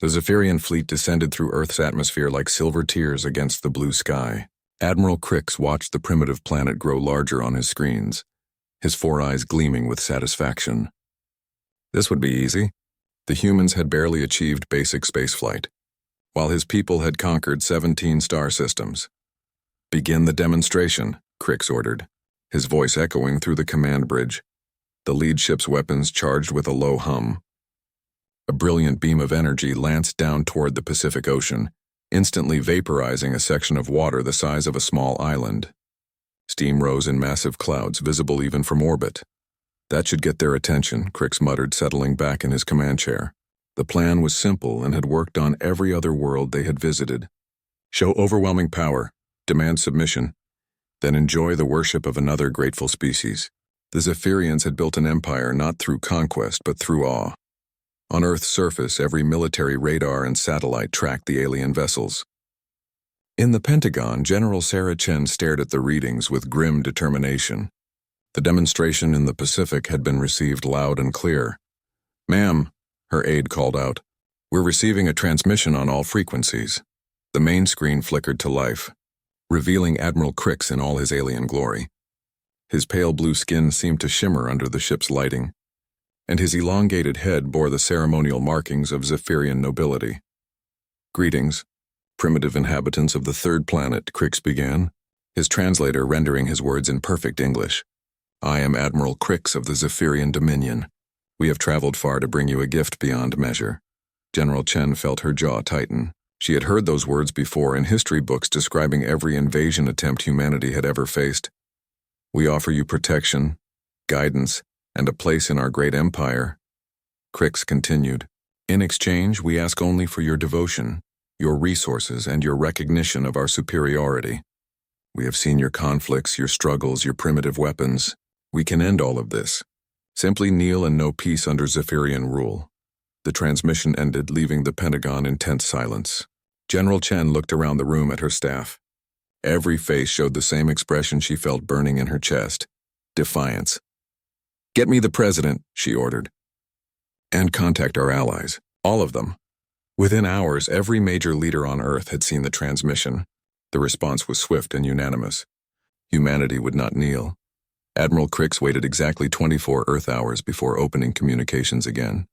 The Zephyrian fleet descended through Earth's atmosphere like silver tears against the blue sky. Admiral Crix watched the primitive planet grow larger on his screens, his four eyes gleaming with satisfaction. This would be easy. The humans had barely achieved basic spaceflight, while his people had conquered 17 star systems. "Begin the demonstration," Crix ordered, his voice echoing through the command bridge, the lead ship's weapons charged with a low hum. A brilliant beam of energy lanced down toward the Pacific Ocean, instantly vaporizing a section of water the size of a small island. Steam rose in massive clouds, visible even from orbit. "That should get their attention," Crix muttered, settling back in his command chair. The plan was simple and had worked on every other world they had visited. Show overwhelming power, demand submission, then enjoy the worship of another grateful species. The Zephyrians had built an empire not through conquest but through awe. On Earth's surface, every military radar and satellite tracked the alien vessels. In the Pentagon, General Sarah Chen stared at the readings with grim determination. The demonstration in the Pacific had been received loud and clear. "Ma'am," her aide called out, "we're receiving a transmission on all frequencies." The main screen flickered to life, revealing Admiral Crix in all his alien glory. His pale blue skin seemed to shimmer under the ship's lighting, and his elongated head bore the ceremonial markings of Zephyrian nobility. "Greetings, primitive inhabitants of the third planet," Crix began, his translator rendering his words in perfect English. "I am Admiral Crix of the Zephyrian Dominion. We have traveled far to bring you a gift beyond measure." General Chen felt her jaw tighten. She had heard those words before in history books describing every invasion attempt humanity had ever faced. "We offer you protection, guidance, and a place in our great empire," Crix continued. "In exchange, we ask only for your devotion, your resources, and your recognition of our superiority. We have seen your conflicts, your struggles, your primitive weapons. We can end all of this. Simply kneel and know peace under Zephyrian rule." The transmission ended, leaving the Pentagon in tense silence. General Chen looked around the room at her staff. Every face showed the same expression she felt burning in her chest: defiance. "Get me the president," she ordered. "And contact our allies, all of them." Within hours, every major leader on Earth had seen the transmission. The response was swift and unanimous. Humanity would not kneel. Admiral Crix waited exactly 24 Earth hours before opening communications again.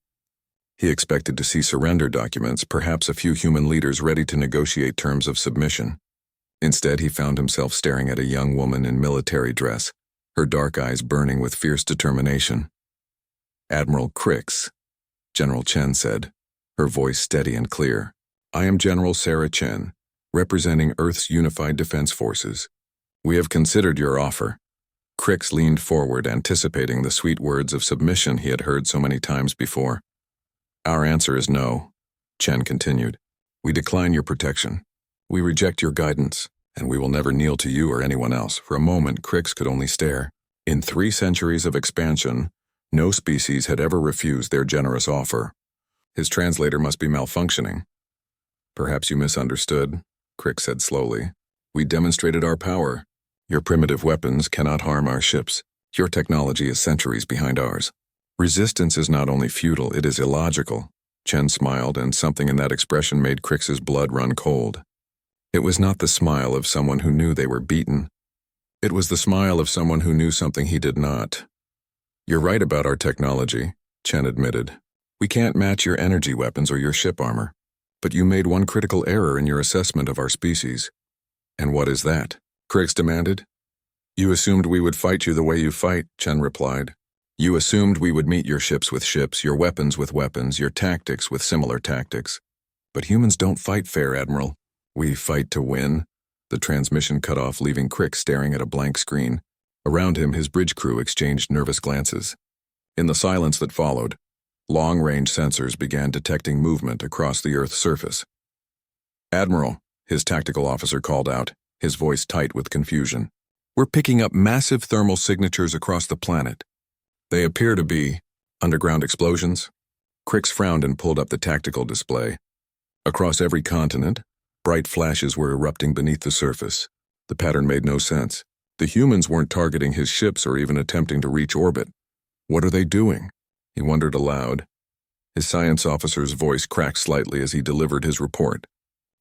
He expected to see surrender documents, perhaps a few human leaders ready to negotiate terms of submission. Instead, he found himself staring at a young woman in military dress, her dark eyes burning with fierce determination. "Admiral Crix," General Chen said, her voice steady and clear. "I am General Sarah Chen, representing Earth's Unified Defense Forces. We have considered your offer." Crix leaned forward, anticipating the sweet words of submission he had heard so many times before. "Our answer is no," Chen continued. "We decline your protection. We reject your guidance, and we will never kneel to you or anyone else." For a moment, Crix could only stare. In 3 centuries of expansion, no species had ever refused their generous offer. His translator must be malfunctioning. "Perhaps you misunderstood," Crix said slowly. "We demonstrated our power. Your primitive weapons cannot harm our ships. Your technology is centuries behind ours. Resistance is not only futile, it is illogical." Chen smiled, and something in that expression made Crix's blood run cold. It was not the smile of someone who knew they were beaten. It was the smile of someone who knew something he did not. "You're right about our technology," Chen admitted. "We can't match your energy weapons or your ship armor. But you made one critical error in your assessment of our species." "And what is that?" Crix demanded. "You assumed we would fight you the way you fight," Chen replied. "You assumed we would meet your ships with ships, your weapons with weapons, your tactics with similar tactics. But humans don't fight fair, Admiral. We fight to win." The transmission cut off, leaving Crix staring at a blank screen. Around him, his bridge crew exchanged nervous glances. In the silence that followed, long-range sensors began detecting movement across the Earth's surface. "Admiral," his tactical officer called out, his voice tight with confusion. "We're picking up massive thermal signatures across the planet. They appear to be underground explosions." Crix frowned and pulled up the tactical display. Across every continent, bright flashes were erupting beneath the surface. The pattern made no sense. The humans weren't targeting his ships or even attempting to reach orbit. What are they doing? He wondered aloud. His science officer's voice cracked slightly as he delivered his report.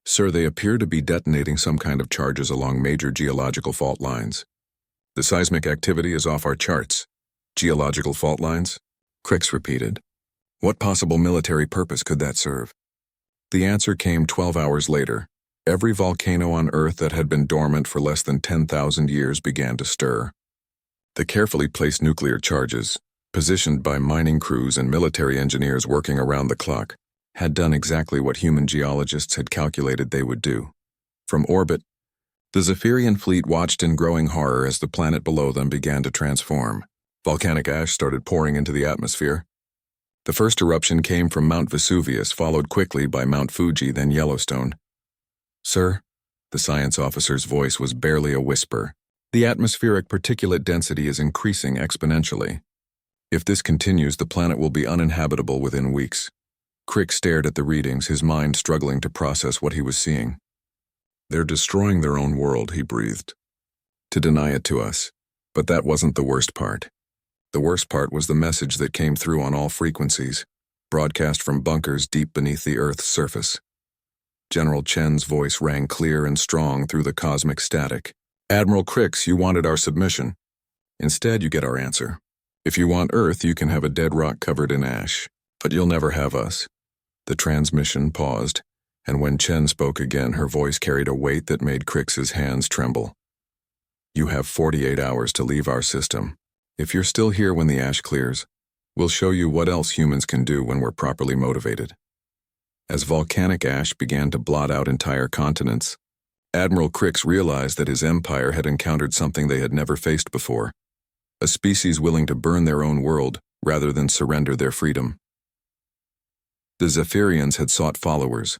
Sir, they appear to be detonating some kind of charges along major geological fault lines. The seismic activity is off our charts. Geological fault lines? Crix repeated. What possible military purpose could that serve? The answer came 12 hours later. Every volcano on Earth that had been dormant for less than 10,000 years began to stir. The carefully placed nuclear charges, positioned by mining crews and military engineers working around the clock, had done exactly what human geologists had calculated they would do. From orbit, the Zephyrian fleet watched in growing horror as the planet below them began to transform. Volcanic ash started pouring into the atmosphere. The first eruption came from Mount Vesuvius, followed quickly by Mount Fuji, then Yellowstone. Sir, the science officer's voice was barely a whisper. The atmospheric particulate density is increasing exponentially. If this continues, the planet will be uninhabitable within weeks. Crick stared at the readings, his mind struggling to process what he was seeing. They're destroying their own world, he breathed. To deny it to us. But that wasn't the worst part. The worst part was the message that came through on all frequencies, broadcast from bunkers deep beneath the Earth's surface. General Chen's voice rang clear and strong through the cosmic static. Admiral Crix, you wanted our submission. Instead, you get our answer. If you want Earth, you can have a dead rock covered in ash. But you'll never have us. The transmission paused, and when Chen spoke again, her voice carried a weight that made Crix's hands tremble. You have 48 hours to leave our system. If you're still here when the ash clears, we'll show you what else humans can do when we're properly motivated. As volcanic ash began to blot out entire continents, Admiral Crix realized that his empire had encountered something they had never faced before. A species willing to burn their own world rather than surrender their freedom. The Zephyrians had sought followers.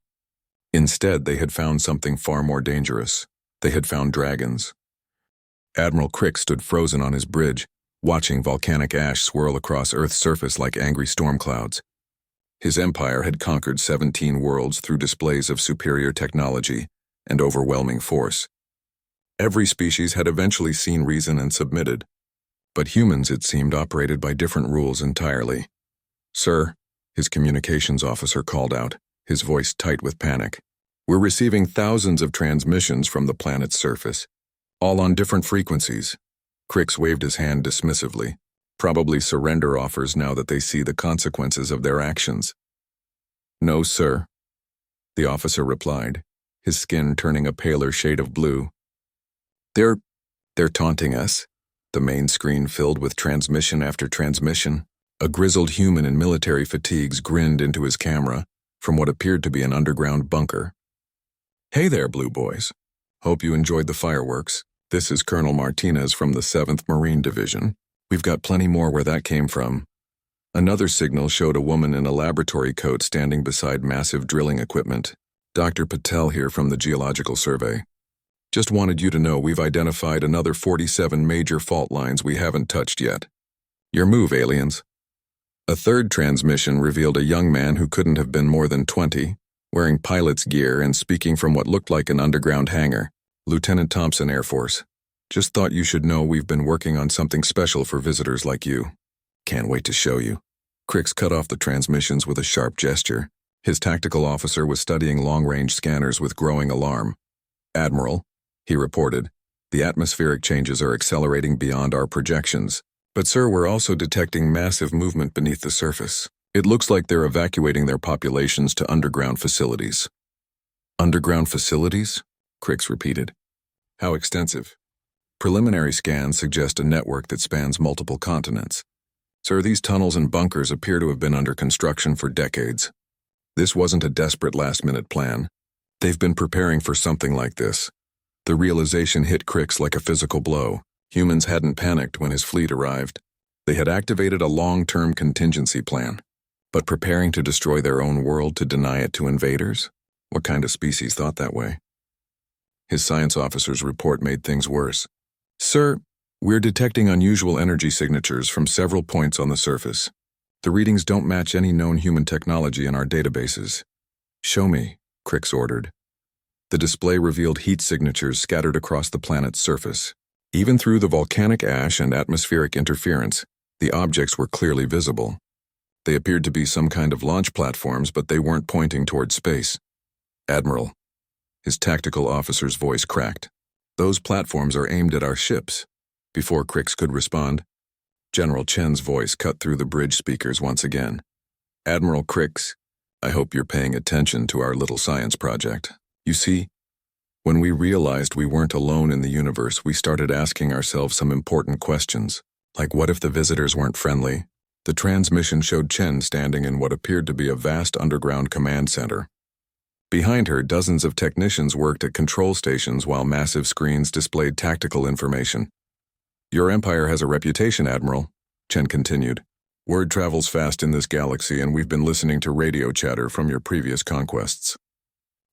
Instead, they had found something far more dangerous. They had found dragons. Admiral Crix stood frozen on his bridge, watching volcanic ash swirl across Earth's surface like angry storm clouds. His empire had conquered 17 worlds through displays of superior technology and overwhelming force. Every species had eventually seen reason and submitted, but humans, it seemed, operated by different rules entirely. Sir, his communications officer called out, his voice tight with panic. We're receiving thousands of transmissions from the planet's surface, all on different frequencies. Crix waved his hand dismissively. Probably surrender offers now that they see the consequences of their actions. No, sir, the officer replied, his skin turning a paler shade of blue. They're taunting us. The main screen filled with transmission after transmission. A grizzled human in military fatigues grinned into his camera from what appeared to be an underground bunker. Hey there, Blue Boys. Hope you enjoyed the fireworks. This is Colonel Martinez from the 7th Marine Division. We've got plenty more where that came from. Another signal showed a woman in a laboratory coat standing beside massive drilling equipment. Dr. Patel here from the Geological Survey. Just wanted you to know we've identified another 47 major fault lines we haven't touched yet. Your move, aliens. A third transmission revealed a young man who couldn't have been more than 20, wearing pilot's gear and speaking from what looked like an underground hangar. Lieutenant Thompson, Air Force. Just thought you should know we've been working on something special for visitors like you. Can't wait to show you. Crix cut off the transmissions with a sharp gesture. His tactical officer was studying long-range scanners with growing alarm. Admiral, he reported, the atmospheric changes are accelerating beyond our projections. But sir, we're also detecting massive movement beneath the surface. It looks like they're evacuating their populations to underground facilities. Underground facilities? Crix repeated. How extensive? Preliminary scans suggest a network that spans multiple continents. Sir, these tunnels and bunkers appear to have been under construction for decades. This wasn't a desperate last-minute plan. They've been preparing for something like this. The realization hit Crix like a physical blow. Humans hadn't panicked when his fleet arrived. They had activated a long-term contingency plan. But preparing to destroy their own world to deny it to invaders? What kind of species thought that way? His science officer's report made things worse. Sir, we're detecting unusual energy signatures from several points on the surface. The readings don't match any known human technology in our databases. Show me, Crix ordered. The display revealed heat signatures scattered across the planet's surface. Even through the volcanic ash and atmospheric interference, the objects were clearly visible. They appeared to be some kind of launch platforms, but they weren't pointing toward space. Admiral, his tactical officer's voice cracked. Those platforms are aimed at our ships. Before Crix could respond, General Chen's voice cut through the bridge speakers once again. Admiral Crix, I hope you're paying attention to our little science project. You see, when we realized we weren't alone in the universe, we started asking ourselves some important questions, like what if the visitors weren't friendly? The transmission showed Chen standing in what appeared to be a vast underground command center. Behind her, dozens of technicians worked at control stations while massive screens displayed tactical information. Your empire has a reputation, Admiral, Chen continued. Word travels fast in this galaxy, and we've been listening to radio chatter from your previous conquests.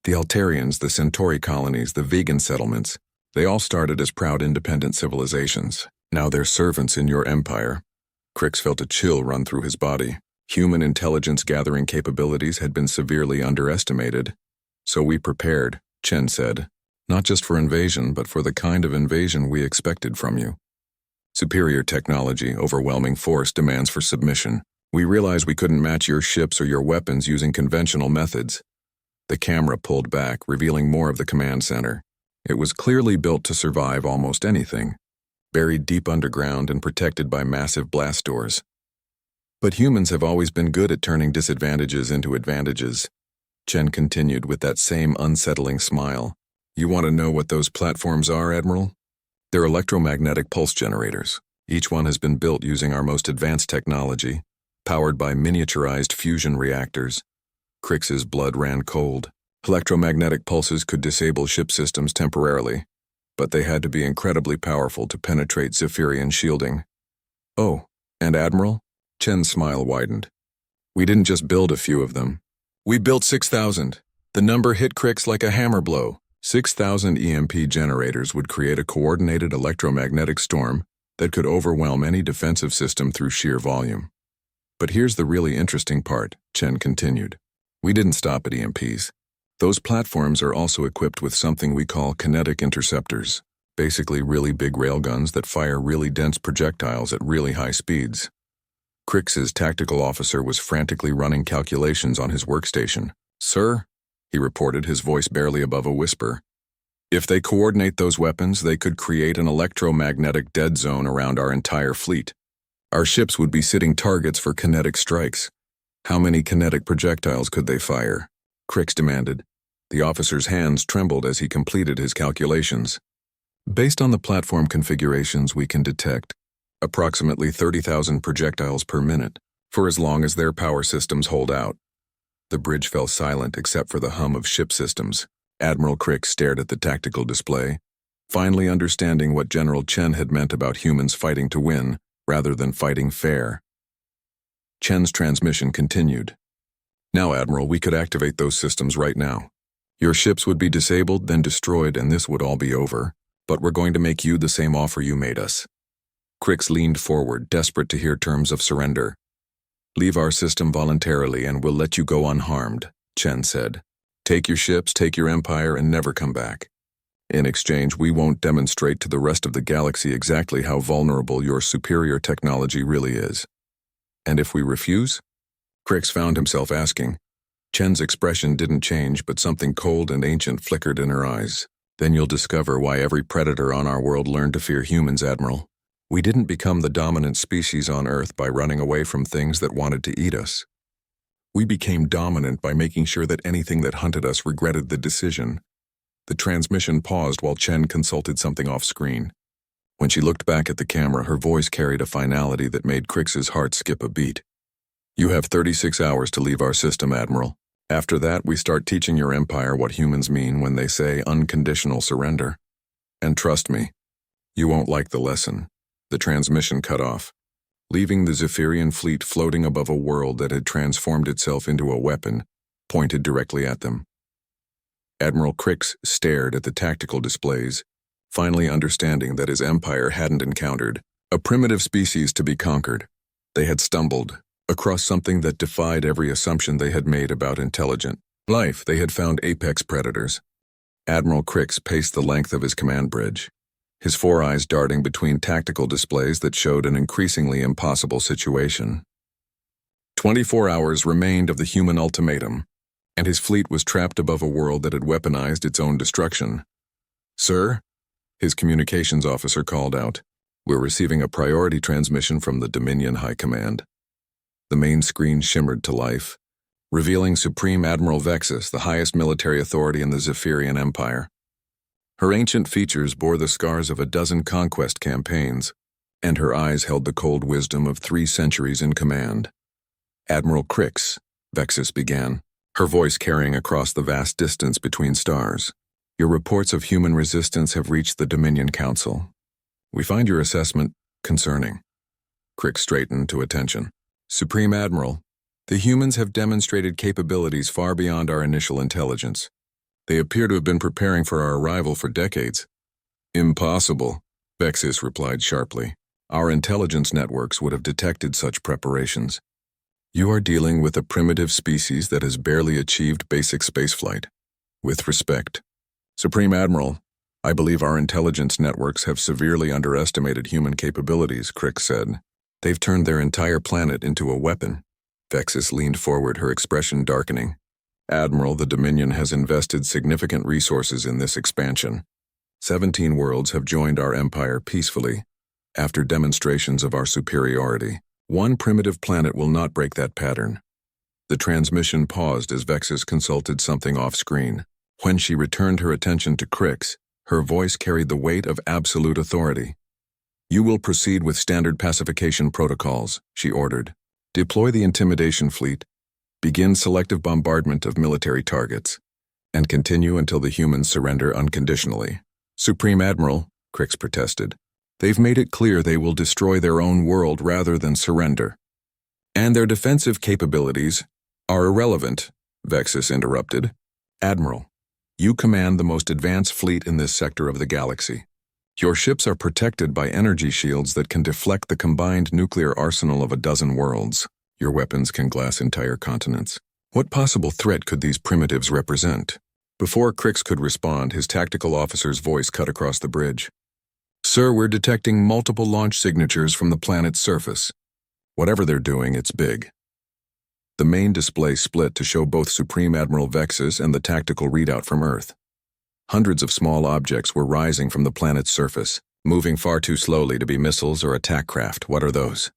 The Altarians, the Centauri colonies, the vegan settlements, they all started as proud independent civilizations. Now they're servants in your empire. Crix felt a chill run through his body. Human intelligence gathering capabilities had been severely underestimated. So we prepared, Chen said, not just for invasion, but for the kind of invasion we expected from you. Superior technology, overwhelming force, demands for submission. We realized we couldn't match your ships or your weapons using conventional methods. The camera pulled back, revealing more of the command center. It was clearly built to survive almost anything, buried deep underground and protected by massive blast doors. But humans have always been good at turning disadvantages into advantages, Chen continued with that same unsettling smile. You want to know what those platforms are, Admiral? They're electromagnetic pulse generators. Each one has been built using our most advanced technology, powered by miniaturized fusion reactors. Crix's blood ran cold. Electromagnetic pulses could disable ship systems temporarily, but they had to be incredibly powerful to penetrate Zephyrian shielding. Oh, and Admiral? Chen's smile widened. We didn't just build a few of them. We built 6,000. The number hit Crix like a hammer blow. 6,000 EMP generators would create a coordinated electromagnetic storm that could overwhelm any defensive system through sheer volume. But here's the really interesting part, Chen continued. We didn't stop at EMPs. Those platforms are also equipped with something we call kinetic interceptors, basically really big railguns that fire really dense projectiles at really high speeds. Crix's tactical officer was frantically running calculations on his workstation. Sir, he reported, his voice barely above a whisper. If they coordinate those weapons, they could create an electromagnetic dead zone around our entire fleet. Our ships would be sitting targets for kinetic strikes. How many kinetic projectiles could they fire? Crix demanded. The officer's hands trembled as he completed his calculations. Based on the platform configurations we can detect, approximately 30,000 projectiles per minute, for as long as their power systems hold out. The bridge fell silent except for the hum of ship systems. Admiral Crix stared at the tactical display, finally understanding what General Chen had meant about humans fighting to win, rather than fighting fair. Chen's transmission continued. Now, Admiral, we could activate those systems right now. Your ships would be disabled, then destroyed, and this would all be over. But we're going to make you the same offer you made us. Crix leaned forward, desperate to hear terms of surrender. Leave our system voluntarily and we'll let you go unharmed, Chen said. Take your ships, take your empire, and never come back. In exchange, we won't demonstrate to the rest of the galaxy exactly how vulnerable your superior technology really is. And if we refuse? Crix found himself asking. Chen's expression didn't change, but something cold and ancient flickered in her eyes. Then you'll discover why every predator on our world learned to fear humans, Admiral. We didn't become the dominant species on Earth by running away from things that wanted to eat us. We became dominant by making sure that anything that hunted us regretted the decision. The transmission paused while Chen consulted something off-screen. When she looked back at the camera, her voice carried a finality that made Crix's heart skip a beat. You have 36 hours to leave our system, Admiral. After that, we start teaching your empire what humans mean when they say unconditional surrender. And trust me, you won't like the lesson. The transmission cut off, leaving the Zephyrian fleet floating above a world that had transformed itself into a weapon, pointed directly at them. Admiral Crix stared at the tactical displays, finally understanding that his empire hadn't encountered a primitive species to be conquered. They had stumbled across something that defied every assumption they had made about intelligent life. They had found apex predators. Admiral Crix paced the length of his command bridge, his four eyes darting between tactical displays that showed an increasingly impossible situation. 24 hours remained of the human ultimatum, and his fleet was trapped above a world that had weaponized its own destruction. "Sir?" His communications officer called out. "We're receiving a priority transmission from the Dominion High Command." The main screen shimmered to life, revealing Supreme Admiral Vexus, the highest military authority in the Zephyrian Empire. Her ancient features bore the scars of a dozen conquest campaigns, and her eyes held the cold wisdom of 3 centuries in command. "Admiral Crix," Vexus began, her voice carrying across the vast distance between stars. "Your reports of human resistance have reached the Dominion Council. We find your assessment concerning." Crix straightened to attention. "Supreme Admiral, the humans have demonstrated capabilities far beyond our initial intelligence. They appear to have been preparing for our arrival for decades." "Impossible," Vexus replied sharply. "Our intelligence networks would have detected such preparations. You are dealing with a primitive species that has barely achieved basic spaceflight. With respect, Supreme Admiral, I believe our intelligence networks have severely underestimated human capabilities," Crix said. "They've turned their entire planet into a weapon." Vexus leaned forward, her expression darkening. "Admiral, the Dominion has invested significant resources in this expansion. 17 worlds have joined our empire peacefully, after demonstrations of our superiority. One primitive planet will not break that pattern." The transmission paused as Vexus consulted something off-screen. When she returned her attention to Crix, her voice carried the weight of absolute authority. "You will proceed with standard pacification protocols," she ordered. "Deploy the intimidation fleet, begin selective bombardment of military targets, and continue until the humans surrender unconditionally." "Supreme Admiral," Crix protested, "they've made it clear they will destroy their own world rather than surrender. And their defensive capabilities are irrelevant," Vexus interrupted. "Admiral, you command the most advanced fleet in this sector of the galaxy. Your ships are protected by energy shields that can deflect the combined nuclear arsenal of a dozen worlds. Your weapons can glass entire continents. What possible threat could these primitives represent?" Before Crix could respond, his tactical officer's voice cut across the bridge. "Sir, we're detecting multiple launch signatures from the planet's surface. Whatever they're doing, it's big." The main display split to show both Supreme Admiral Vexus and the tactical readout from Earth. Hundreds of small objects were rising from the planet's surface, moving far too slowly to be missiles or attack craft. "What are those?"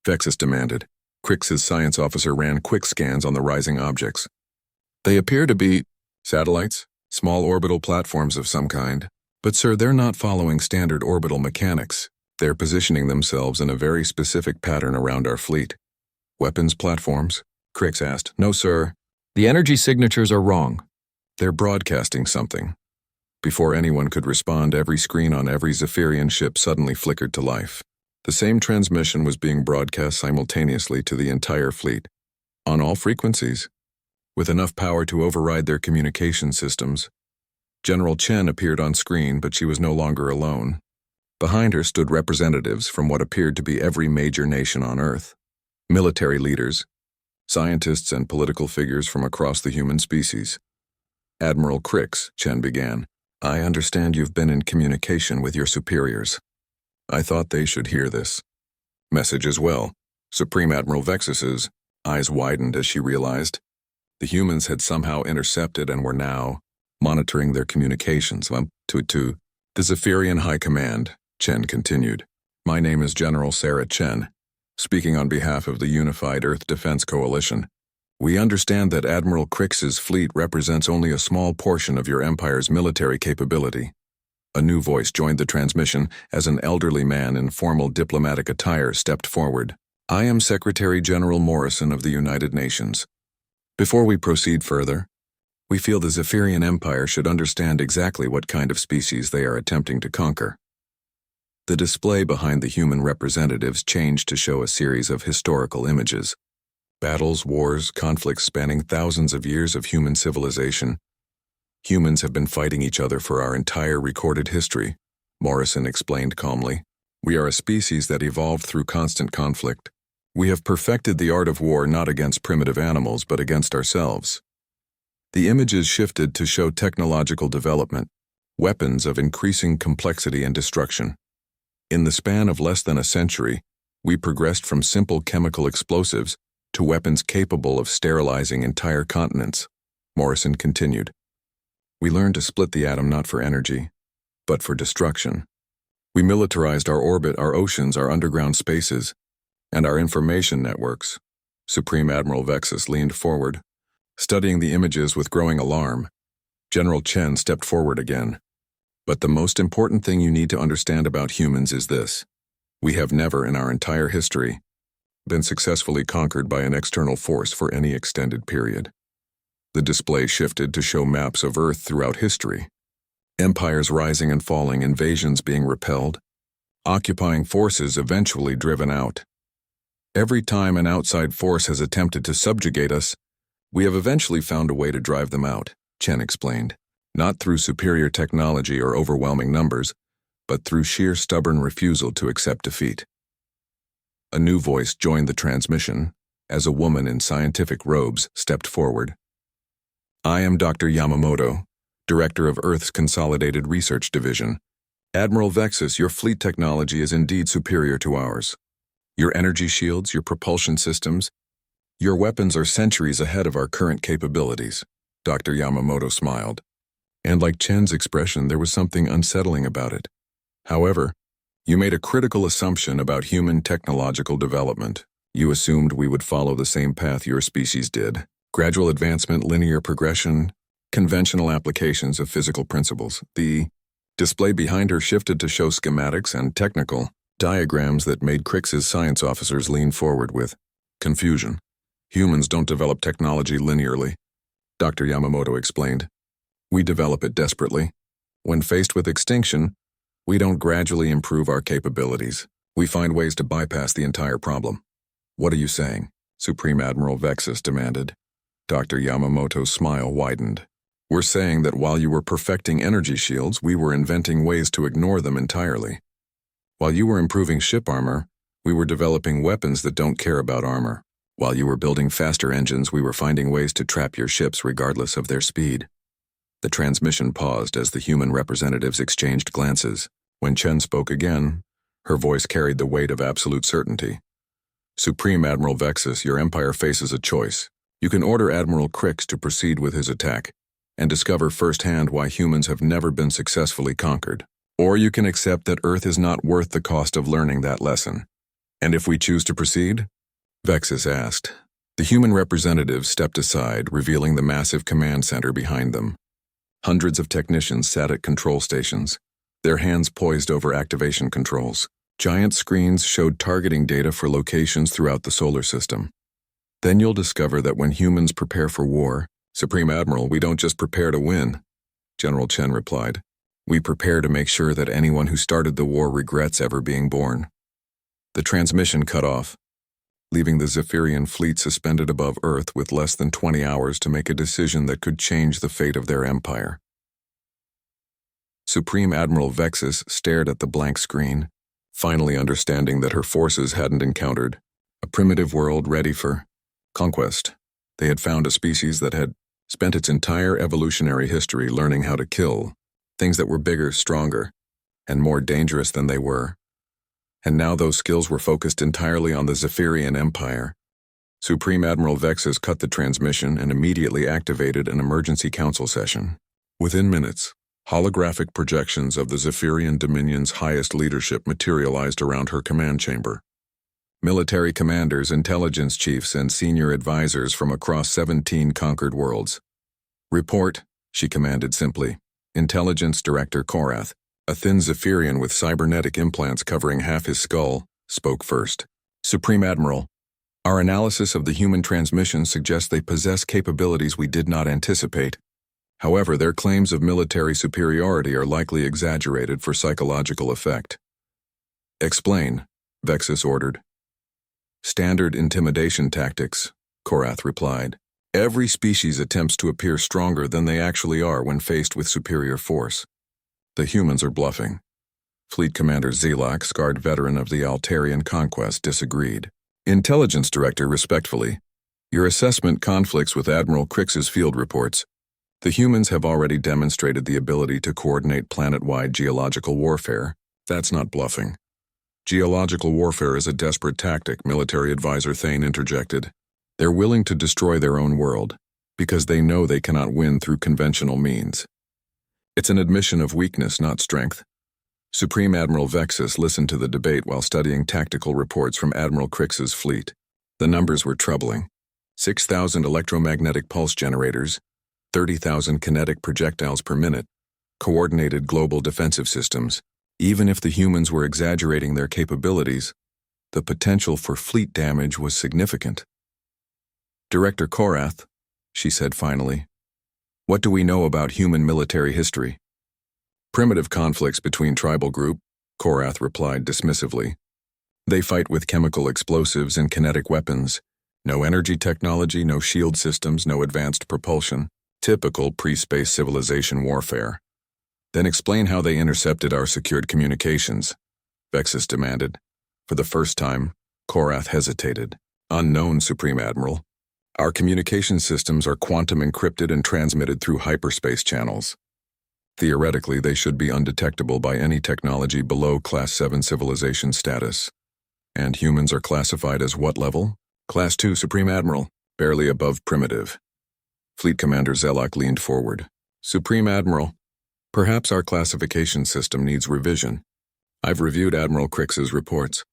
Vexus demanded. Crix's science officer ran quick scans on the rising objects. "They appear to be satellites, small orbital platforms of some kind. But sir, they're not following standard orbital mechanics. They're positioning themselves in a very specific pattern around our fleet." "Weapons platforms?" Crix asked. "No, sir. The energy signatures are wrong. They're broadcasting something." Before anyone could respond, every screen on every Zephyrian ship suddenly flickered to life. The same transmission was being broadcast simultaneously to the entire fleet, on all frequencies, with enough power to override their communication systems. General Chen appeared on screen, but she was no longer alone. Behind her stood representatives from what appeared to be every major nation on Earth. Military leaders, scientists, and political figures from across the human species. "Admiral Crix," Chen began, "I understand you've been in communication with your superiors. I thought they should hear this message as well." Supreme Admiral Vexus's eyes widened as she realized the humans had somehow intercepted and were now monitoring their communications. To the Zephyrian High Command," Chen continued. "My name is General Sarah Chen, speaking on behalf of the Unified Earth Defense Coalition. We understand that Admiral Crix's fleet represents only a small portion of your empire's military capability." A new voice joined the transmission as an elderly man in formal diplomatic attire stepped forward. "I am Secretary General Morrison of the United Nations. Before we proceed further, we feel the Zephyrian Empire should understand exactly what kind of species they are attempting to conquer." The display behind the human representatives changed to show a series of historical images. Battles, wars, conflicts spanning thousands of years of human civilization. "Humans have been fighting each other for our entire recorded history," Morrison explained calmly. "We are a species that evolved through constant conflict. We have perfected the art of war not against primitive animals but against ourselves." The images shifted to show technological development, weapons of increasing complexity and destruction. In the span of less than a century, we progressed from simple chemical explosives to weapons capable of sterilizing entire continents. Morrison continued. We learned to split the atom not for energy, but for destruction. We militarized our orbit, our oceans, our underground spaces, and our information networks. Supreme Admiral Vexus leaned forward, studying the images with growing alarm. General Chen stepped forward again. But the most important thing you need to understand about humans is this. We have never in our entire history been successfully conquered by an external force for any extended period. The display shifted to show maps of Earth throughout history. Empires rising and falling, invasions being repelled, occupying forces eventually driven out. Every time an outside force has attempted to subjugate us, we have eventually found a way to drive them out, Chen explained. Not through superior technology or overwhelming numbers, but through sheer stubborn refusal to accept defeat. A new voice joined the transmission as a woman in scientific robes stepped forward. I am Dr. Yamamoto, Director of Earth's Consolidated Research Division. Admiral Vexus, your fleet technology is indeed superior to ours. Your energy shields, your propulsion systems, your weapons are centuries ahead of our current capabilities. Dr. Yamamoto smiled. And like Chen's expression, there was something unsettling about it. However, you made a critical assumption about human technological development. You assumed we would follow the same path your species did. Gradual advancement, linear progression, conventional applications of physical principles. The display behind her shifted to show schematics and technical diagrams that made Crix's science officers lean forward with confusion. Humans don't develop technology linearly, Dr. Yamamoto explained. We develop it desperately. When faced with extinction, we don't gradually improve our capabilities. We find ways to bypass the entire problem. What are you saying? Supreme Admiral Vexus demanded. Dr. Yamamoto's smile widened. We're saying that while you were perfecting energy shields, we were inventing ways to ignore them entirely. While you were improving ship armor, we were developing weapons that don't care about armor. While you were building faster engines, we were finding ways to trap your ships regardless of their speed. The transmission paused as the human representatives exchanged glances. When Chen spoke again, her voice carried the weight of absolute certainty. Supreme Admiral Vexus, your empire faces a choice. You can order Admiral Crix to proceed with his attack and discover firsthand why humans have never been successfully conquered. Or you can accept that Earth is not worth the cost of learning that lesson. And if we choose to proceed? Vexus asked. The human representatives stepped aside, revealing the massive command center behind them. Hundreds of technicians sat at control stations, their hands poised over activation controls. Giant screens showed targeting data for locations throughout the solar system. Then you'll discover that when humans prepare for war, Supreme Admiral, we don't just prepare to win, General Chen replied. We prepare to make sure that anyone who started the war regrets ever being born. The transmission cut off, leaving the Zephyrian fleet suspended above Earth with less than 20 hours to make a decision that could change the fate of their empire. Supreme Admiral Vexus stared at the blank screen, finally understanding that her forces hadn't encountered a primitive world ready for conquest. They had found a species that had spent its entire evolutionary history learning how to kill things that were bigger, stronger, and more dangerous than they were. And now those skills were focused entirely on the Zephyrian Empire. Supreme Admiral Vexus cut the transmission and immediately activated an emergency council session. Within minutes, holographic projections of the Zephyrian Dominion's highest leadership materialized around her command chamber. Military commanders, intelligence chiefs, and senior advisors from across 17 conquered worlds. Report, she commanded simply. Intelligence Director Korath, a thin Zephyrian with cybernetic implants covering half his skull, spoke first. Supreme Admiral, our analysis of the human transmission suggests they possess capabilities we did not anticipate. However, their claims of military superiority are likely exaggerated for psychological effect. Explain, Vexus ordered. Standard intimidation tactics, Korath replied. Every species attempts to appear stronger than they actually are when faced with superior force. The humans are bluffing. Fleet Commander Zelak, scarred veteran of the Altarian conquest, disagreed. Intelligence Director, respectfully, your assessment conflicts with Admiral Crix's field reports. The humans have already demonstrated the ability to coordinate planet-wide geological warfare. That's not bluffing. Geological warfare is a desperate tactic, Military Advisor Thane interjected. They're willing to destroy their own world, because they know they cannot win through conventional means. It's an admission of weakness, not strength. Supreme Admiral Vexus listened to the debate while studying tactical reports from Admiral Crix's fleet. The numbers were troubling. 6,000 electromagnetic pulse generators, 30,000 kinetic projectiles per minute, coordinated global defensive systems. Even if the humans were exaggerating their capabilities, the potential for fleet damage was significant. "Director Korath," she said finally, "what do we know about human military history?" "Primitive conflicts between tribal group," Korath replied dismissively. "They fight with chemical explosives and kinetic weapons. No energy technology, no shield systems, no advanced propulsion. Typical pre-space civilization warfare." "Then explain how they intercepted our secured communications," Vexus demanded. For the first time, Korath hesitated. "Unknown, Supreme Admiral. Our communication systems are quantum encrypted and transmitted through hyperspace channels. Theoretically, they should be undetectable by any technology below Class 7 civilization status. And humans are classified as what level? Class 2, Supreme Admiral, barely above primitive." Fleet Commander Zelak leaned forward. "Supreme Admiral, perhaps our classification system needs revision. I've reviewed Admiral Crix's reports.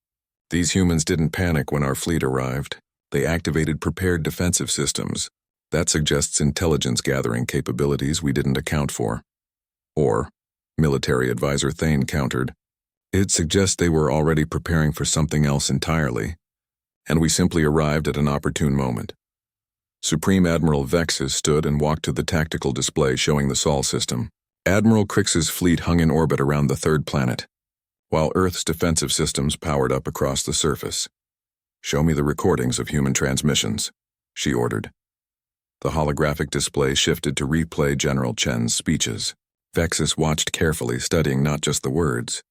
These humans didn't panic when our fleet arrived. They activated prepared defensive systems. That suggests intelligence-gathering capabilities we didn't account for." "Or," military advisor Thane countered, "it suggests they were already preparing for something else entirely, and we simply arrived at an opportune moment." Supreme Admiral Vexus stood and walked to the tactical display showing the Sol system. Admiral Crix's fleet hung in orbit around the third planet, while Earth's defensive systems powered up across the surface. "Show me the recordings of human transmissions," she ordered. The holographic display shifted to replay General Chen's speeches. Vexus watched carefully, studying not just the words,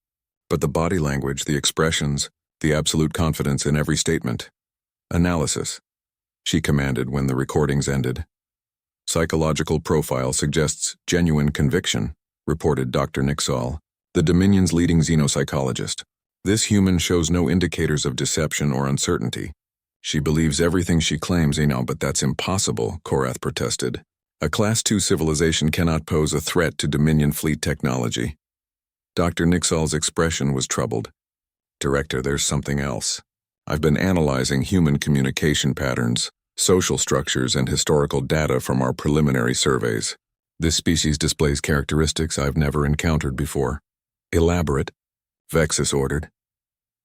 but the body language, the expressions, the absolute confidence in every statement. "Analysis," she commanded when the recordings ended. "Psychological profile suggests genuine conviction," reported Dr. Nixall, the Dominion's leading xenopsychologist. "This human shows no indicators of deception or uncertainty." "She believes everything she claims, but that's impossible," Korath protested. "A Class 2 civilization cannot pose a threat to Dominion fleet technology." Dr. Nixall's expression was troubled. "Director, there's something else. I've been analyzing human communication patterns, social structures, and historical data from our preliminary surveys. This species displays characteristics I've never encountered before." "Elaborate," Vexus ordered.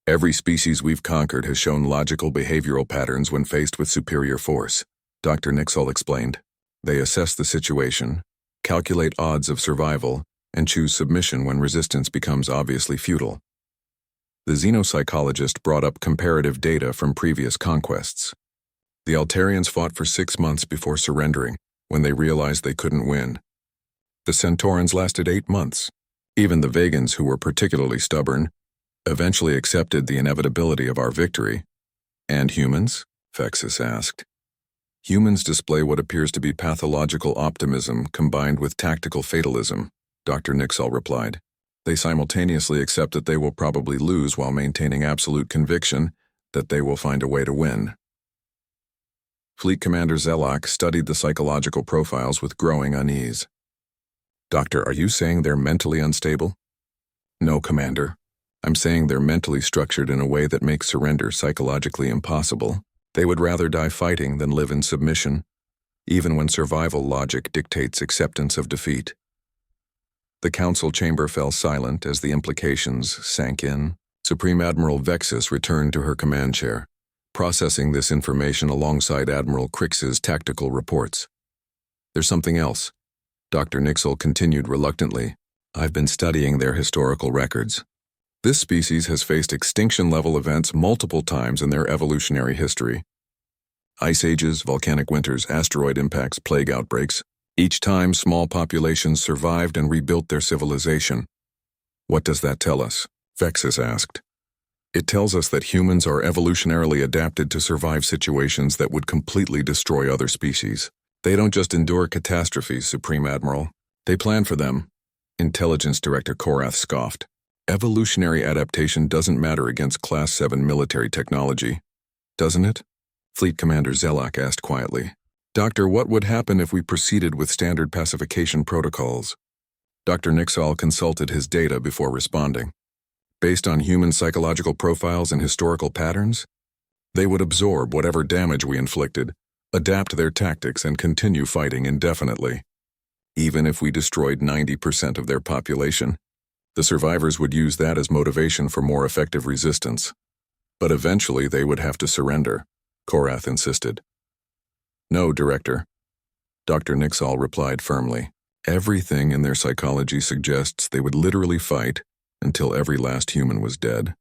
"Every species we've conquered has shown logical behavioral patterns when faced with superior force," Dr. Nixall explained. "They assess the situation, calculate odds of survival, and choose submission when resistance becomes obviously futile." The xenopsychologist brought up comparative data from previous conquests. The Altarians fought for 6 months before surrendering, when they realized they couldn't win. The Centaurans lasted 8 months. Even the Vegans, who were particularly stubborn, eventually accepted the inevitability of our victory. "And humans?" Vexus asked. "Humans display what appears to be pathological optimism combined with tactical fatalism," Dr. Nixall replied. "They simultaneously accept that they will probably lose while maintaining absolute conviction that they will find a way to win." Fleet Commander Zelak studied the psychological profiles with growing unease. "Doctor, are you saying they're mentally unstable?" "No, Commander. I'm saying they're mentally structured in a way that makes surrender psychologically impossible. They would rather die fighting than live in submission, even when survival logic dictates acceptance of defeat." The council chamber fell silent as the implications sank in. Supreme Admiral Vexus returned to her command chair, processing this information alongside Admiral Crix's tactical reports. "There's something else," Dr. Nixall continued reluctantly. "I've been studying their historical records. This species has faced extinction-level events multiple times in their evolutionary history. Ice ages, volcanic winters, asteroid impacts, plague outbreaks. Each time, small populations survived and rebuilt their civilization." "What does that tell us?" Vexus asked. "It tells us that humans are evolutionarily adapted to survive situations that would completely destroy other species. They don't just endure catastrophes, Supreme Admiral. They plan for them," Intelligence Director Korath scoffed. "Evolutionary adaptation doesn't matter against Class 7 military technology, doesn't it?" Fleet Commander Zelak asked quietly. Doctor, what would happen if we proceeded with standard pacification protocols? Dr. Nixall consulted his data before responding. Based on human psychological profiles and historical patterns, they would absorb whatever damage we inflicted, adapt their tactics, and continue fighting indefinitely. Even if we destroyed 90% of their population, the survivors would use that as motivation for more effective resistance. But eventually they would have to surrender, Korath insisted. No, Director. Dr. Nixall replied firmly. Everything in their psychology suggests they would literally fight until every last human was dead.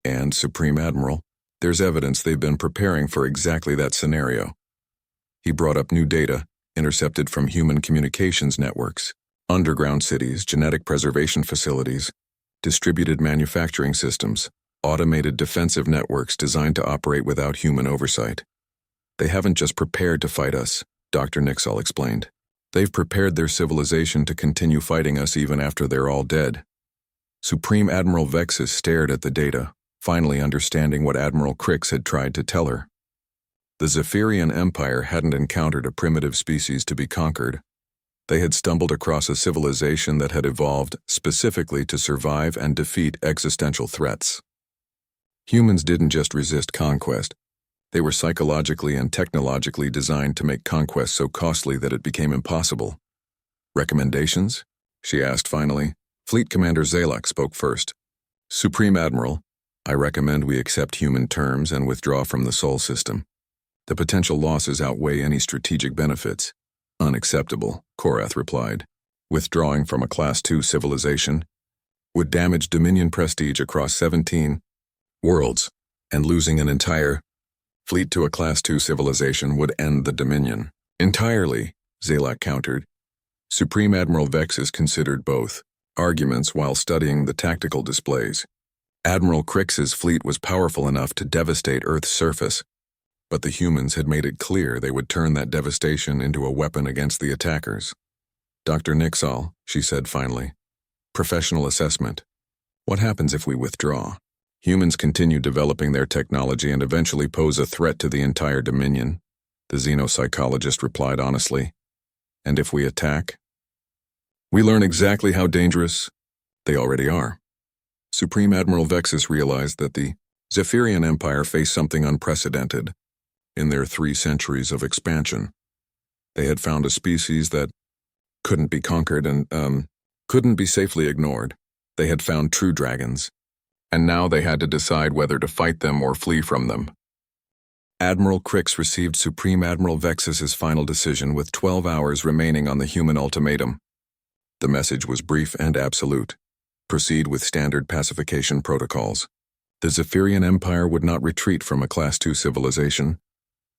And, Supreme Admiral, there's evidence they've been preparing for exactly that scenario. He brought up new data, intercepted from human communications networks, underground cities, genetic preservation facilities, distributed manufacturing systems, automated defensive networks designed to operate without human oversight. They haven't just prepared to fight us, Dr. Nixall explained. They've prepared their civilization to continue fighting us even after they're all dead. Supreme Admiral Vexus stared at the data, finally understanding what Admiral Crix had tried to tell her. The Zephyrian Empire hadn't encountered a primitive species to be conquered. They had stumbled across a civilization that had evolved specifically to survive and defeat existential threats. Humans didn't just resist conquest. They were psychologically and technologically designed to make conquest so costly that it became impossible. Recommendations? She asked finally. Fleet Commander Zalak spoke first. Supreme Admiral, I recommend we accept human terms and withdraw from the Sol system. The potential losses outweigh any strategic benefits. Unacceptable, Korath replied. Withdrawing from a Class II civilization would damage Dominion prestige across 17 worlds, and losing an entire fleet to a Class II civilization would end the Dominion. Entirely, Zalak countered. Supreme Admiral Vexus considered both arguments while studying the tactical displays. Admiral Crix's fleet was powerful enough to devastate Earth's surface, but the humans had made it clear they would turn that devastation into a weapon against the attackers. Dr. Nixall, she said finally. Professional assessment. What happens if we withdraw? Humans continue developing their technology and eventually pose a threat to the entire Dominion, the xenopsychologist replied honestly. And if we attack? We learn exactly how dangerous they already are. Supreme Admiral Vexus realized that the Zephyrian Empire faced something unprecedented in their 3 centuries of expansion. They had found a species that couldn't be conquered and, couldn't be safely ignored. They had found true dragons, and now they had to decide whether to fight them or flee from them. Admiral Crix received Supreme Admiral Vexus's final decision with 12 hours remaining on the human ultimatum. The message was brief and absolute. Proceed with standard pacification protocols. The Zephyrian Empire would not retreat from a Class II civilization.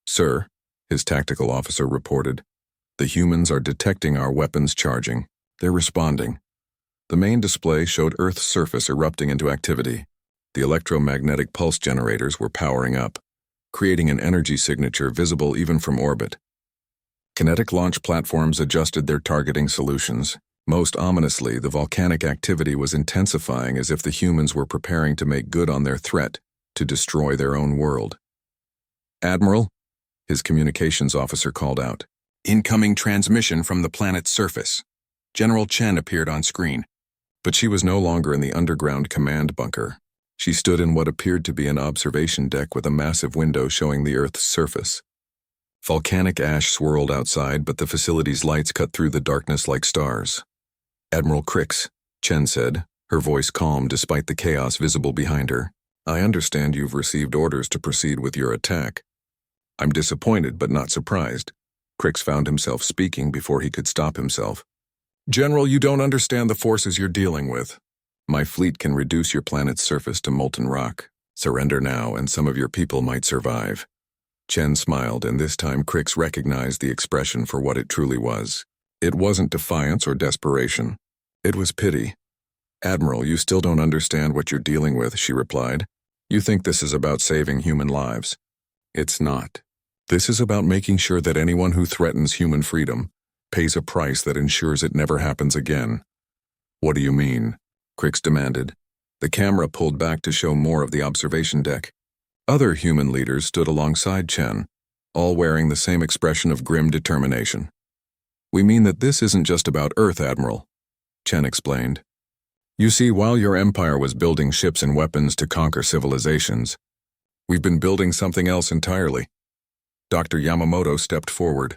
Sir, his tactical officer reported, the humans are detecting our weapons charging. They're responding. The main display showed Earth's surface erupting into activity. The electromagnetic pulse generators were powering up, creating an energy signature visible even from orbit. Kinetic launch platforms adjusted their targeting solutions. Most ominously, the volcanic activity was intensifying as if the humans were preparing to make good on their threat to destroy their own world. Admiral, his communications officer called out. Incoming transmission from the planet's surface. General Chen appeared on screen, but she was no longer in the underground command bunker. She stood in what appeared to be an observation deck with a massive window showing the Earth's surface. Volcanic ash swirled outside, but the facility's lights cut through the darkness like stars. Admiral Crix, Chen said, her voice calm despite the chaos visible behind her. I understand you've received orders to proceed with your attack. I'm disappointed but not surprised. Crix found himself speaking before he could stop himself. General, you don't understand the forces you're dealing with. My fleet can reduce your planet's surface to molten rock. Surrender now and some of your people might survive. Chen smiled, and this time Crix recognized the expression for what it truly was. It wasn't defiance or desperation. It was pity. Admiral, you still don't understand what you're dealing with, she replied. You think this is about saving human lives. It's not. This is about making sure that anyone who threatens human freedom pays a price that ensures it never happens again. What do you mean? Crix demanded. The camera pulled back to show more of the observation deck. Other human leaders stood alongside Chen, all wearing the same expression of grim determination. "We mean that this isn't just about Earth, Admiral," Chen explained. "You see, while your empire was building ships and weapons to conquer civilizations, we've been building something else entirely." Dr. Yamamoto stepped forward,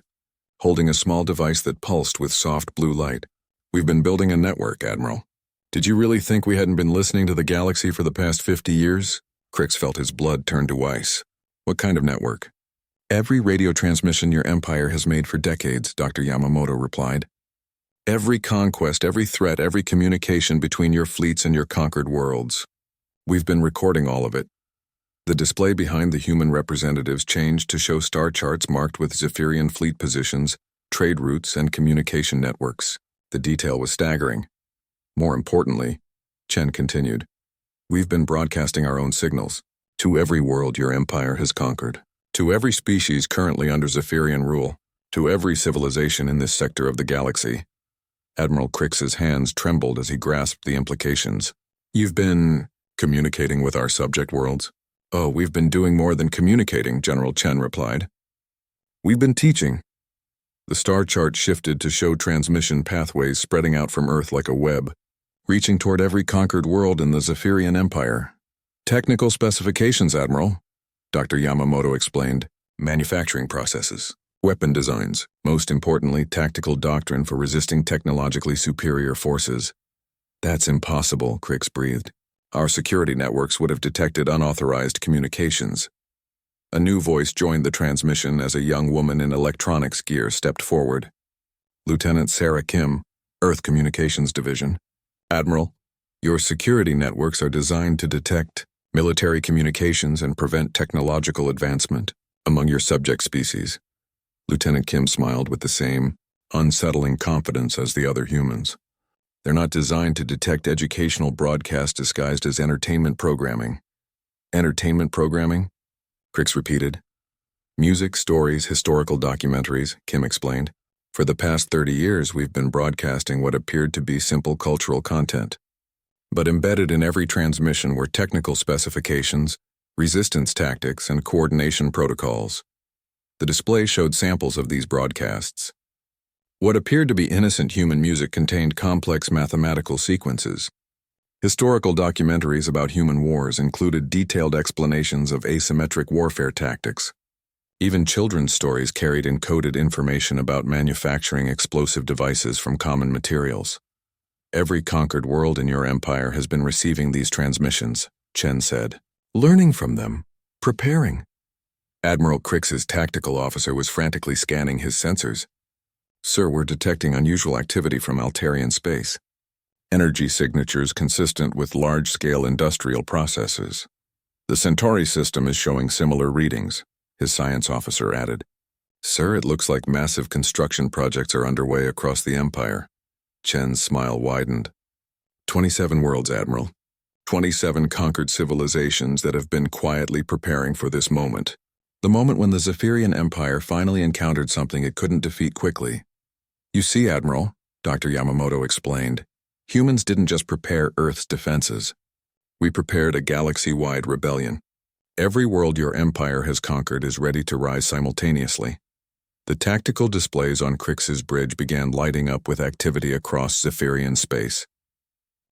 holding a small device that pulsed with soft blue light. "We've been building a network, Admiral. Did you really think we hadn't been listening to the galaxy for the past 50 years? Crix felt his blood turn to ice. "What kind of network?" "Every radio transmission your empire has made for decades," Dr. Yamamoto replied. "Every conquest, every threat, every communication between your fleets and your conquered worlds. We've been recording all of it." The display behind the human representatives changed to show star charts marked with Zephyrian fleet positions, trade routes, and communication networks. The detail was staggering. "More importantly," Chen continued, "we've been broadcasting our own signals to every world your empire has conquered, to every species currently under Zephyrian rule, to every civilization in this sector of the galaxy." Admiral Crix's hands trembled as he grasped the implications. "You've been communicating with our subject worlds?" "Oh, we've been doing more than communicating," General Chen replied. "We've been teaching." The star chart shifted to show transmission pathways spreading out from Earth like a web, reaching toward every conquered world in the Zephyrian Empire. "Technical specifications, Admiral," Dr. Yamamoto explained. "Manufacturing processes, weapon designs, most importantly, tactical doctrine for resisting technologically superior forces." "That's impossible," Crix breathed. "Our security networks would have detected unauthorized communications." A new voice joined the transmission as a young woman in electronics gear stepped forward. "Lieutenant Sarah Kim, Earth Communications Division. Admiral, your security networks are designed to detect military communications and prevent technological advancement among your subject species." Lieutenant Kim smiled with the same unsettling confidence as the other humans. "They're not designed to detect educational broadcasts disguised as entertainment programming." "Entertainment programming?" Crix repeated. "Music, stories, historical documentaries," Kim explained. "For the past 30 years, we've been broadcasting what appeared to be simple cultural content. But embedded in every transmission were technical specifications, resistance tactics, and coordination protocols." The display showed samples of these broadcasts. What appeared to be innocent human music contained complex mathematical sequences. Historical documentaries about human wars included detailed explanations of asymmetric warfare tactics. Even children's stories carried encoded information about manufacturing explosive devices from common materials. "Every conquered world in your empire has been receiving these transmissions," Chen said. "Learning from them. Preparing." Admiral Crix's tactical officer was frantically scanning his sensors. "Sir, we're detecting unusual activity from Altarian space. Energy signatures consistent with large-scale industrial processes. The Centauri system is showing similar readings," his science officer added. "Sir, it looks like massive construction projects are underway across the Empire." Chen's smile widened. 27 worlds, Admiral. 27 conquered civilizations that have been quietly preparing for this moment. The moment when the Zephyrian Empire finally encountered something it couldn't defeat quickly. "You see, Admiral," Dr. Yamamoto explained, "humans didn't just prepare Earth's defenses. We prepared a galaxy-wide rebellion. Every world your empire has conquered is ready to rise simultaneously." The tactical displays on Crix's bridge began lighting up with activity across Zephyrian space.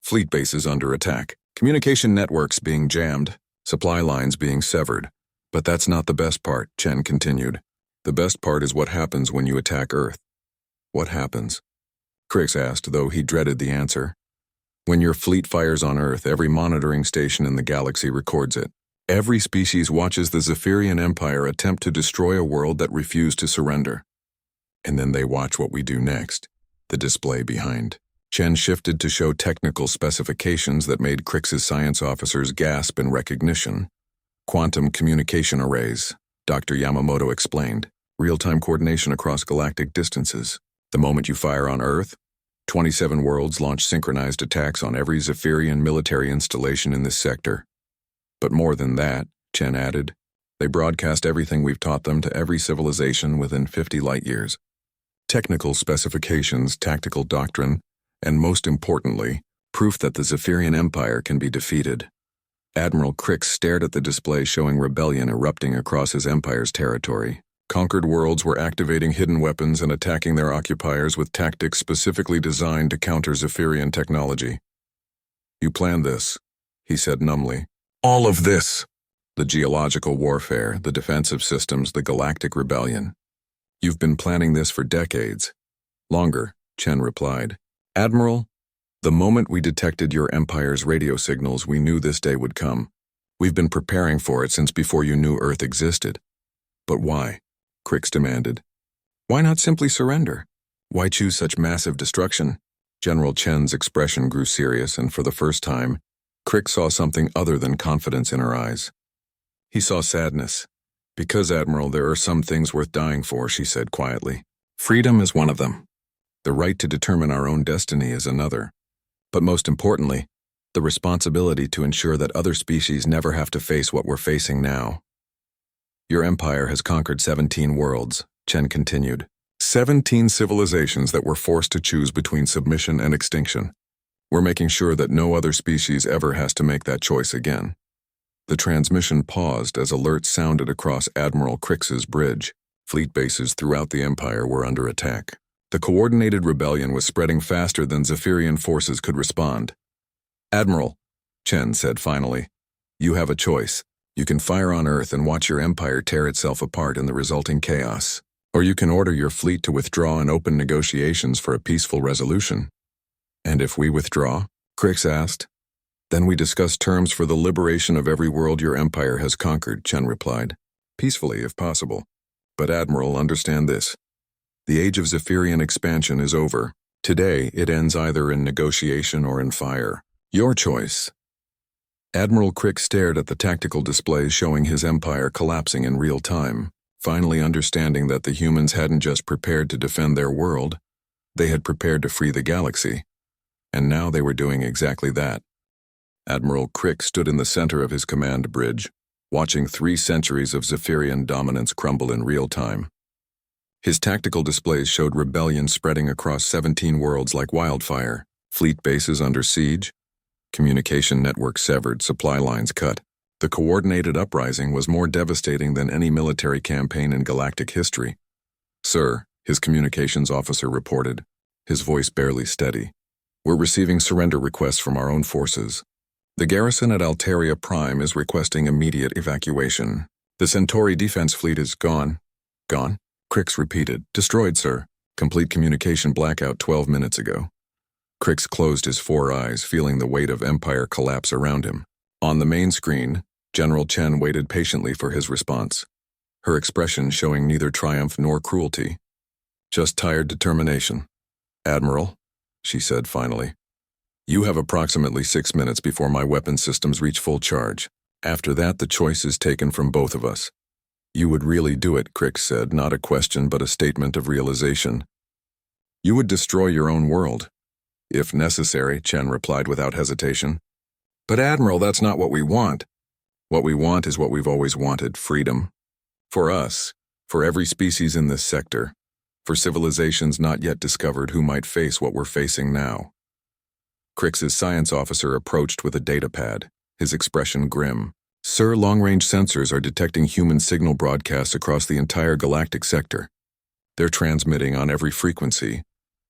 Fleet bases under attack, communication networks being jammed, supply lines being severed. "But that's not the best part," Chen continued. "The best part is what happens when you attack Earth." "What happens?" Crix asked, though he dreaded the answer. "When your fleet fires on Earth, every monitoring station in the galaxy records it. Every species watches the Zephyrian Empire attempt to destroy a world that refused to surrender. And then they watch what we do next." The display behind Chen shifted to show technical specifications that made Crix's science officers gasp in recognition. "Quantum communication arrays," Dr. Yamamoto explained. "Real-time coordination across galactic distances. The moment you fire on Earth, 27 worlds launch synchronized attacks on every Zephyrian military installation in this sector. But more than that," Chen added, "they broadcast everything we've taught them to every civilization within 50 light-years. Technical specifications, tactical doctrine, and most importantly, proof that the Zephyrian Empire can be defeated." Admiral Crix stared at the display showing rebellion erupting across his empire's territory. Conquered worlds were activating hidden weapons and attacking their occupiers with tactics specifically designed to counter Zephyrian technology. "You planned this," he said numbly. "All of this." The geological warfare, the defensive systems, the galactic rebellion. "You've been planning this for decades." "Longer," Chen replied. "Admiral, the moment we detected your empire's radio signals, we knew this day would come. We've been preparing for it since before you knew Earth existed." "But why?" Crix demanded. "Why not simply surrender? Why choose such massive destruction?" General Chen's expression grew serious, and for the first time, Crix saw something other than confidence in her eyes. He saw sadness. "Because, Admiral, there are some things worth dying for," she said quietly. "Freedom is one of them. The right to determine our own destiny is another. But most importantly, the responsibility to ensure that other species never have to face what we're facing now." "Your empire has conquered 17 worlds," Chen continued. 17 civilizations that were forced to choose between submission and extinction. We're making sure that no other species ever has to make that choice again." The transmission paused as alerts sounded across Admiral Crix's bridge. Fleet bases throughout the Empire were under attack. The coordinated rebellion was spreading faster than Zephyrian forces could respond. "Admiral," Chen said finally, "you have a choice. You can fire on Earth and watch your empire tear itself apart in the resulting chaos. Or you can order your fleet to withdraw and open negotiations for a peaceful resolution." "And if we withdraw?" Crix asked. "Then we discuss terms for the liberation of every world your empire has conquered," Chen replied. "Peacefully, if possible. But Admiral, understand this. The age of Zephyrian expansion is over. Today, it ends either in negotiation or in fire. Your choice." Admiral Crix stared at the tactical displays showing his empire collapsing in real time, finally understanding that the humans hadn't just prepared to defend their world, they had prepared to free the galaxy. And now they were doing exactly that. Admiral Crix stood in the center of his command bridge, watching 3 centuries of Zephyrian dominance crumble in real time. His tactical displays showed rebellion spreading across 17 worlds like wildfire, fleet bases under siege, communication networks severed, supply lines cut. The coordinated uprising was more devastating than any military campaign in galactic history. "Sir," his communications officer reported, his voice barely steady, "we're receiving surrender requests from our own forces. The garrison at Alteria Prime is requesting immediate evacuation. The Centauri defense fleet is gone." "Gone?" Crix repeated. "Destroyed, sir. Complete communication blackout 12 minutes ago." Crix closed his 4 eyes, feeling the weight of Empire collapse around him. On the main screen, General Chen waited patiently for his response, her expression showing neither triumph nor cruelty, just tired determination. "Admiral," she said finally, "you have approximately 6 minutes before my weapon systems reach full charge. After that, the choice is taken from both of us." "You would really do it," Crix said, not a question but a statement of realization. "You would destroy your own world." "If necessary," Chen replied without hesitation. "But Admiral, that's not what we want." "What we want is what we've always wanted, freedom. For us, for every species in this sector, for civilizations not yet discovered who might face what we're facing now." Crix's science officer approached with a data pad, his expression grim. "Sir, long-range sensors are detecting human signal broadcasts across the entire galactic sector. They're transmitting on every frequency,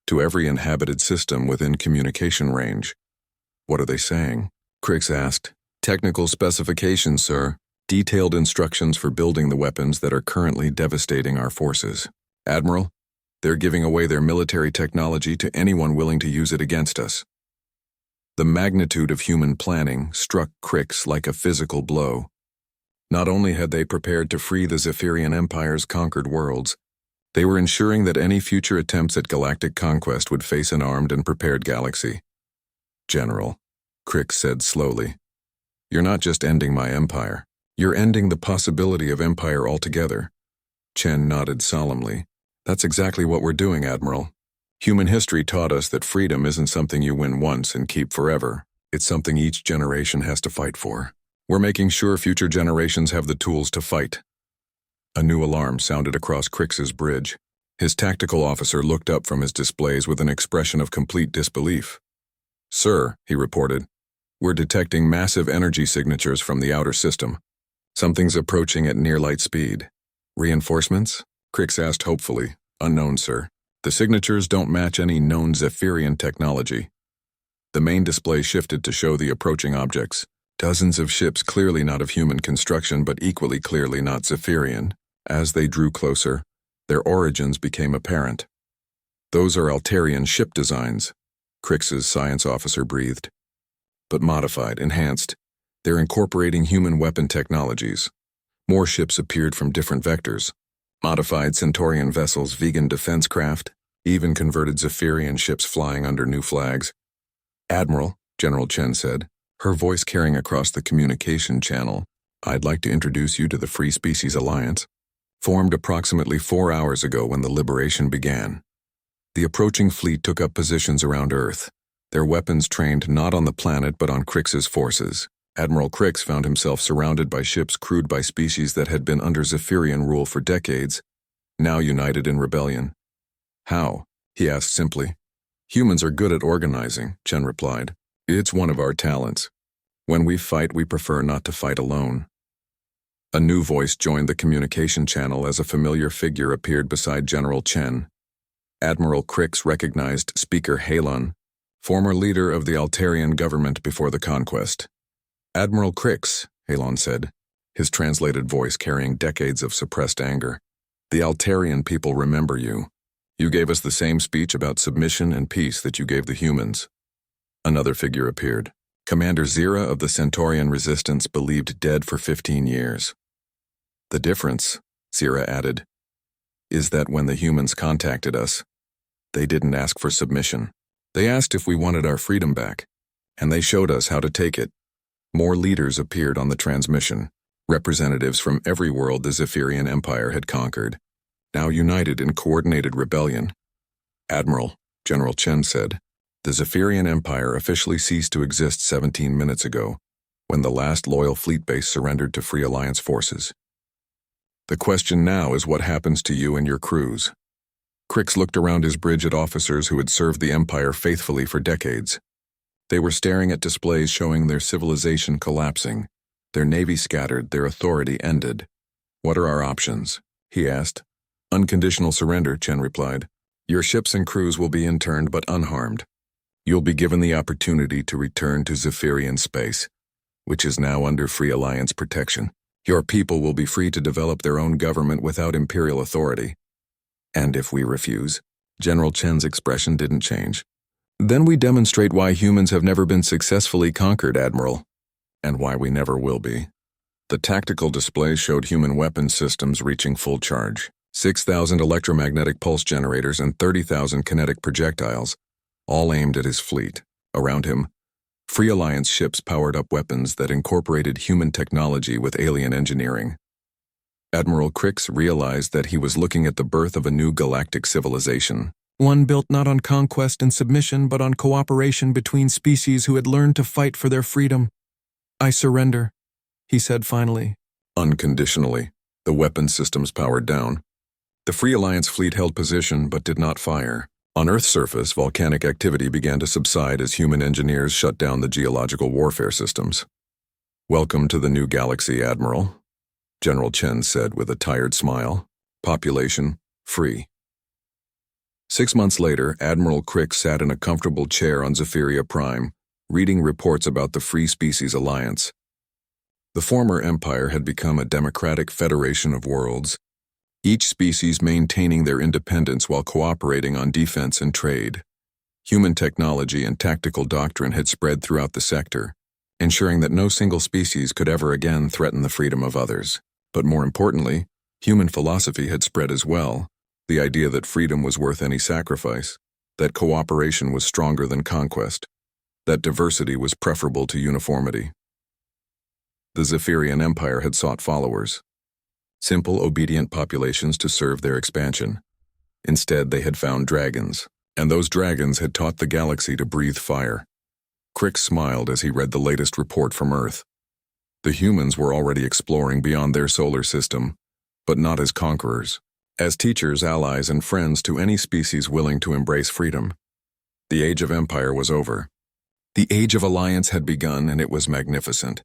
to every inhabited system within communication range." "What are they saying?" Crix asked. "Technical specifications, sir. Detailed instructions for building the weapons that are currently devastating our forces. Admiral, they're giving away their military technology to anyone willing to use it against us." The magnitude of human planning struck Crix like a physical blow. Not only had they prepared to free the Zephyrian Empire's conquered worlds, they were ensuring that any future attempts at galactic conquest would face an armed and prepared galaxy. "General," Crix said slowly, "you're not just ending my empire. You're ending the possibility of empire altogether." Chen nodded solemnly. "That's exactly what we're doing, Admiral. Human history taught us that freedom isn't something you win once and keep forever. It's something each generation has to fight for. We're making sure future generations have the tools to fight." A new alarm sounded across Crix's bridge. His tactical officer looked up from his displays with an expression of complete disbelief. "Sir," he reported, We're detecting massive energy signatures from the outer system. Something's approaching at near light speed. Reinforcements? Crix asked hopefully. Unknown, sir. The signatures don't match any known Zephyrian technology. The main display shifted to show the approaching objects. Dozens of ships clearly not of human construction but equally clearly not Zephyrian. As they drew closer, their origins became apparent. Those are Altarian ship designs, Crix's science officer breathed. But modified, enhanced. They're incorporating human weapon technologies. More ships appeared from different vectors. Modified Centaurian vessels, vegan defense craft, even converted Zephyrian ships flying under new flags. Admiral, General Chen said, her voice carrying across the communication channel, I'd like to introduce you to the Free Species Alliance, formed approximately 4 hours ago when the liberation began. The approaching fleet took up positions around Earth, their weapons trained not on the planet but on Crix's forces. Admiral Crix found himself surrounded by ships crewed by species that had been under Zephyrian rule for decades, now united in rebellion. How? He asked simply. Humans are good at organizing, Chen replied. It's one of our talents. When we fight, we prefer not to fight alone. A new voice joined the communication channel as a familiar figure appeared beside General Chen. Admiral Crix recognized Speaker Halon, former leader of the Altarian government before the conquest. Admiral Crix, Halon said, his translated voice carrying decades of suppressed anger. The Altarian people remember you. You gave us the same speech about submission and peace that you gave the humans. Another figure appeared. Commander Zira of the Centaurian resistance believed dead for 15 years. The difference, Zira added, is that when the humans contacted us, they didn't ask for submission. They asked if we wanted our freedom back, and they showed us how to take it. More leaders appeared on the transmission, representatives from every world the Zephyrian Empire had conquered, now united in coordinated rebellion. Admiral, General Chen said, the Zephyrian Empire officially ceased to exist 17 minutes ago, when the last loyal fleet base surrendered to Free Alliance forces. The question now is what happens to you and your crews. Crix looked around his bridge at officers who had served the Empire faithfully for decades. They were staring at displays showing their civilization collapsing, their navy scattered, their authority ended. What are our options? He asked. Unconditional surrender, Chen replied. Your ships and crews will be interned but unharmed. You'll be given the opportunity to return to Zephyrian space, which is now under Free Alliance protection. Your people will be free to develop their own government without imperial authority. And if we refuse? General Chen's expression didn't change. Then we demonstrate why humans have never been successfully conquered, Admiral, and why we never will be. The tactical display showed human weapon systems reaching full charge. 6,000 electromagnetic pulse generators and 30,000 kinetic projectiles, all aimed at his fleet. Around him, Free Alliance ships powered up weapons that incorporated human technology with alien engineering. Admiral Crix realized that he was looking at the birth of a new galactic civilization. One built not on conquest and submission but on cooperation between species who had learned to fight for their freedom. I surrender, he said finally. Unconditionally, the weapon systems powered down. The Free Alliance fleet held position but did not fire. On Earth's surface, volcanic activity began to subside as human engineers shut down the geological warfare systems. Welcome to the new galaxy, Admiral, General Chen said with a tired smile. Population, free. 6 months later, Admiral Crix sat in a comfortable chair on Zephyria Prime, reading reports about the Free Species Alliance. The former empire had become a democratic federation of worlds, each species maintaining their independence while cooperating on defense and trade. Human technology and tactical doctrine had spread throughout the sector, ensuring that no single species could ever again threaten the freedom of others. But more importantly, human philosophy had spread as well, the idea that freedom was worth any sacrifice, that cooperation was stronger than conquest, that diversity was preferable to uniformity. The Zephyrian Empire had sought followers, simple, obedient populations to serve their expansion. Instead, they had found dragons, and those dragons had taught the galaxy to breathe fire. Crix smiled as he read the latest report from Earth. The humans were already exploring beyond their solar system, but not as conquerors, as teachers, allies, and friends to any species willing to embrace freedom. The age of empire was over. The Age of Alliance had begun, and it was magnificent.